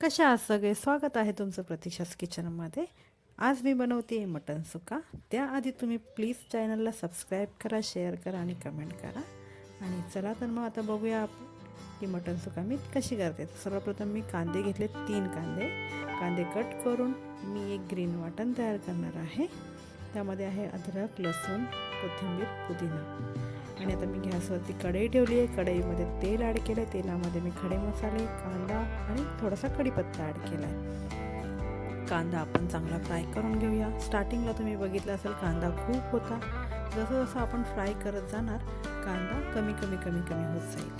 कशा आहात सगळे? स्वागत आहे तुमचं प्रतीक्षाच किचनमध्ये. आज मी बनवते आहे मटण सुका. त्याआधी तुम्ही प्लीज चॅनलला सबस्क्राईब करा, शेअर करा आणि कमेंट करा. आणि चला तर मग आता बघूया आपण की मटण सुका मी कशी करते. सर्वप्रथम मी कांदे घेतले, 3 कांदे. कांदे कट करून मी एक ग्रीन वाटण तयार करणार आहे. त्यामध्ये आहे अद्रक, लसूण, कोथिंबीर, पुदिना. आणि आता मी गॅसवरती कढई ठेवली आहे. कढईमध्ये तेल ॲड केलं आहे. तेलामध्ये मी खडे मसाले, कांदा आणि थोडासा कढीपत्ता ॲड केला आहे. कांदा आपण चांगला फ्राय करून घेऊया. स्टार्टिंगला तुम्ही बघितलं असेल कांदा खूप होता. जसं जसं आपण फ्राय करत जाणार कांदा कमी कमी कमी कमी होत जाईल.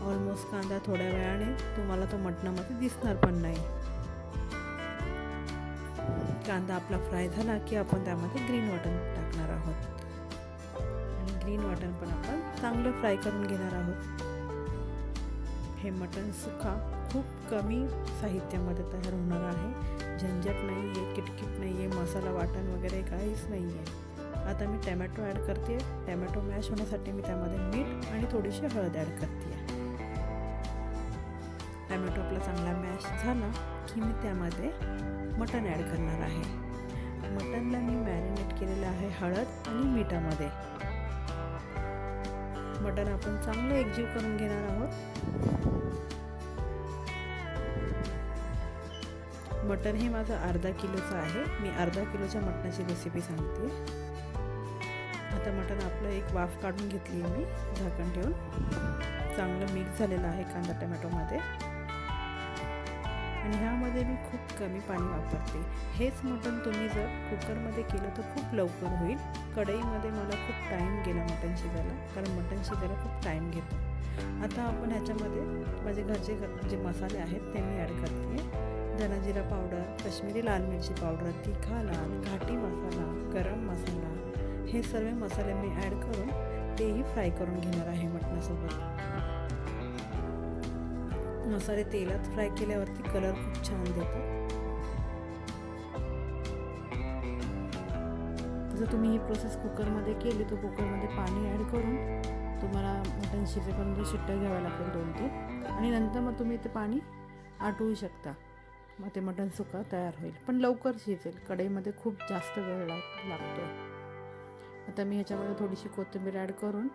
ऑलमोस्ट कांदा थोड्या वेळाने तुम्हाला तो मटणामध्ये दिसणार पण नाही. कांदा आपला फ्राय झाला की आपण त्यामध्ये ग्रीन वाटण टाकणार आहोत. ग्रीन वाटण पण आपण चांगलं फ्राय करून घेणार आहोत. हे मटण सुका खूप कमी साहित्यामध्ये तयार होणार आहे. झंझट नाही आहे, किटकिट नाही आहे, मसाला वाटण वगैरे काहीच नाही आहे. आता मी टॅमॅटो ॲड करते. टॅमॅटो मॅश होण्यासाठी मी त्यामध्ये मीठ आणि थोडीशी हळद ॲड करते. टॅमॅटो आपला चांगला मॅश झाला की मी त्यामध्ये मटण ॲड करणार आहे. मटणला मी मॅरिनेट केलेलं आहे हळद आणि मिठामध्ये. मटण आपण चांगलं एकजीव करून घेणार आहोत. मटण हे माझं अर्धा किलोचं आहे. मी अर्धा किलोच्या मटणाची रेसिपी सांगते. आता मटण आपलं एक वाफ काढून घेतली आहे मी झाकण ठेवून. चांगलं मिक्स झालेलं आहे कांदा टोमॅटोमध्ये. आणि ह्यामध्ये मी खूप कमी पाणी वापरते. हेच मटण तुम्ही जर कुकरमध्ये केलं तर खूप लवकर होईल. कढईमध्ये मला खूप टाईम गेला मटण शिजायला, कारण मटण शिजायला खूप टाईम घेतो. आता आपण ह्याच्यामध्ये माझे घरचे जे मसाले आहेत ते मी ॲड करते. धना जिरा पावडर, काश्मीरी लाल मिरची पावडर, तिखा लाल, घाटी मसाला, गरम मसाला, हे सर्व मसाले मी ॲड करून तेही फ्राय करून घेणार आहे मटणासोबत. मसाले तेलात फ्राय केल्यावरती कलर खूप छान देतो. जर तुम्ही ही प्रोसेस कुकरमध्ये केली तर कुकरमध्ये पाणी ॲड करून तुम्हाला मटण शिजेपर्यंत शिट्ट्या घ्याव्या लागतील 2-3. आणि नंतर मग तुम्ही ते पाणी आटवू शकता. मग ते मटण सुका तयार होईल, पण लवकर शिजेल. कढईमध्ये खूप जास्त वेळ लागतो. आता मी ह्याच्यामध्ये थोडीशी कोथिंबीर ॲड करून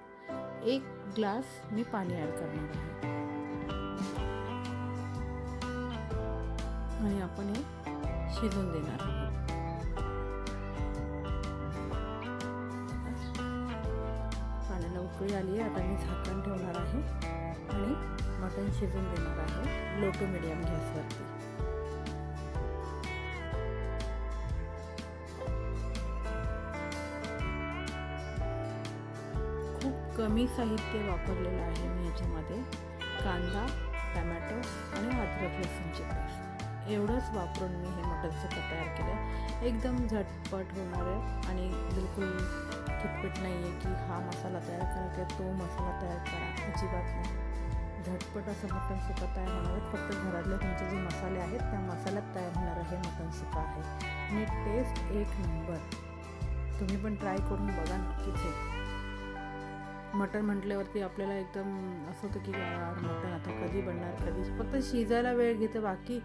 1 ग्लास मी पाणी ॲड करणार आहे. आणि आपण हे शिजून देणार आहोत. पाण्याला उकळी आली आहे. आता मी झाकण ठेवणार आहे आणि मटण शिजून देणार आहे लो टू मिडियम गॅसवरती. खूप कमी साहित्य वापरलेलं आहे मी याच्यामध्ये. कांदा, टमॅटो आणि अद्रक लसूणची पेस्ट एवढंच वापरून मी हे मटण सुका तयार केलं. एकदम झटपट होणार आहे आणि बिलकुल किटपिट नाही आहे की हा मसाला तयार करा किंवा तो मसाला तयार करा, अजिबात नाही. झटपट असं मटण सुका तयार होणार आहे. फक्त घरातले तुमचे जे मसाले आहेत त्या मसाल्यात तयार होणारं हे मटण सुका आहे. आणि टेस्ट एक नंबर. तुम्ही पण ट्राय करून बघा नक्कीच. हे मटण म्हटल्यावरती आपल्याला एकदम असं होतं की यार मटण आता कधी बनणार, कधी. फक्त शिजायला वेळ घेतं, बाकी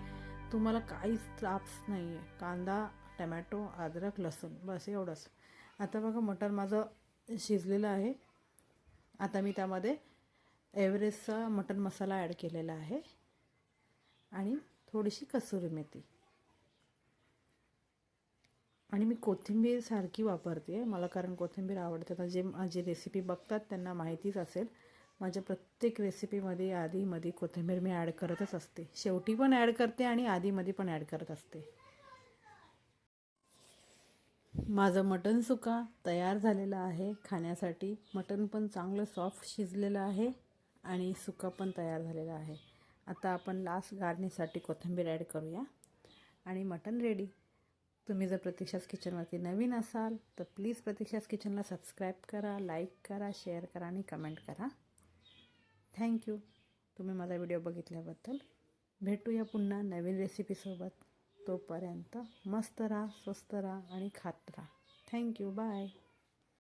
तुम्हाला काहीच त्रास नाही आहे. कांदा, टमॅटो, अद्रक, लसूण, बस एवढंच. आता बघा मटण माझं शिजलेलं आहे. आता मी त्यामध्ये एव्हरेस्टचा मटण मसाला ॲड केलेला आहे आणि थोडीशी कसुरी मेथी. आणि मी कोथिंबीर सारखी वापरते मला, कारण कोथिंबीर आवडते. आता जे माझी रेसिपी बघतात त्यांना माहितीच असेल. माझ्या प्रत्येक रेसिपीमध्ये आधीमध्ये कोथिंबीर मी ॲड करतच असते. शेवटी पण ॲड करते आणि आधीमध्ये पण ॲड करत असते. माझं मटण सुका तयार झालेलं आहे खाण्यासाठी. मटण पण चांगलं सॉफ्ट शिजलेलं आहे आणि सुका पण तयार झालेला आहे. आता आपण लास्ट गार्निशसाठी कोथिंबीर ॲड करूया आणि मटण रेडी. तुम्ही जर प्रतीक्षाच किचनवरती नवीन असाल तर प्लीज प्रतीक्षाच किचनला सबस्क्राईब करा, लाईक करा, शेअर करा आणि कमेंट करा. थँक्यू तुम्ही माझा व्हिडिओ बघितल्याबद्दल. भेटूया पुन्हा नवीन रेसिपीसोबत. तोपर्यंत मस्त राहा, स्वस्त राहा आणि खात राहा. थँक्यू. बाय.